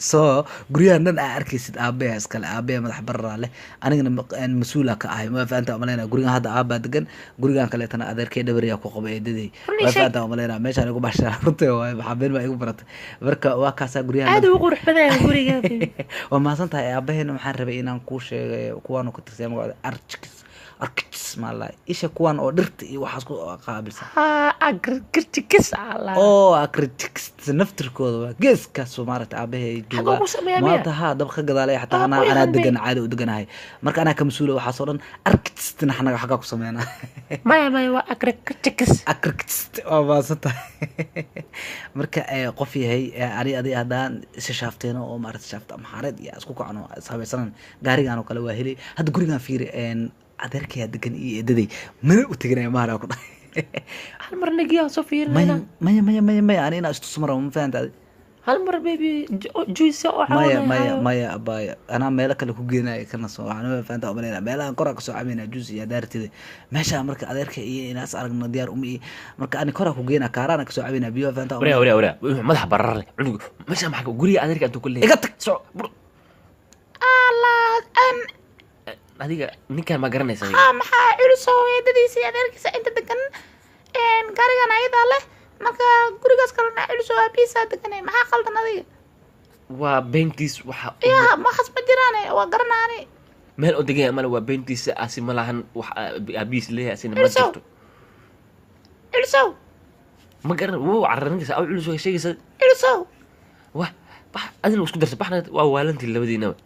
so guryahan dhan aa arkaysid aabaha iskale aabaha madax bararaa leh anigana mas-uula ka ahay waa fahantaa umaleynaa gurigan hadda aabaa degan gurigan kaleetana adeerkay dhabariyaa ku qaba eedaday waa fahantaa umaleynaa meeshaan igu bashaa runtii waay maxaa been baa igu baratay marka waa kaasaa guryahan aad ugu qurux badan yahay guriga waa mahadsan tahay aabaheena maxaan rabay inaan kuu sheegay kuwaan ku tirsan magacooda arkis maala isha kuwan oo dhirta iyo waxaas ku qaabilsan agrikis ala oo agrikis naftirkooda waa geeskaas maaragtay aabahay jooga maanta haa dab ka gadaalay xataa anaa degan caadi u deganahay marka anaa ka mas-uula waxaas oo dhan arkistina xanaga xaggaa ku sameynaa maya waa agrikis waa maasan tahay marka qof yahay adi haddaan isa shaafteeno oo maaragtay shaafta maxaareed iyo isku kacno ishabaysanan gaarigaan oo kale waa helay hadda gurigaan fiiri adeerkaya degan iyo eedaday mana u teganaya maala ku dhahay hal mar nagiyaa soo fiirinayna maya ani inaa istusmara ma fahantaade hal mar baby juice oo maya abaya anaa meelo kale ku geenaya kana soo waxaan fahantaa umaleyna meelahan koraa kasoo cabayna juice iyo daartida meesha marka adeerka iyo inaas aragno diyaar uma marka ani koraa ku geena kaaraana kasoo cabayna biyo fahantaa wariya madax barar leh cunugu meesha maxaa guriga adeerka intuu ku leeyahay iga tag soo adiga ninkaan ma garanaysa maxaa culus oo eedadiisa iyo adeerkiisa inta degan gaarigan ayadaa leh marka gurigaas kalena culus oo aabihiisa deganay maxaa qaldan adiga waa beentiis waxa ya maxas ma jiraan waa garanaani meel oo degan mala waa beentiisa asi ma lahan wax aabihiis leeyahay asina ma jirto culusow ma garan wuu carrarinaysa aw culus oo sheegaysa culusow wah adina isku darsa baxna waa waalantii labadiinaba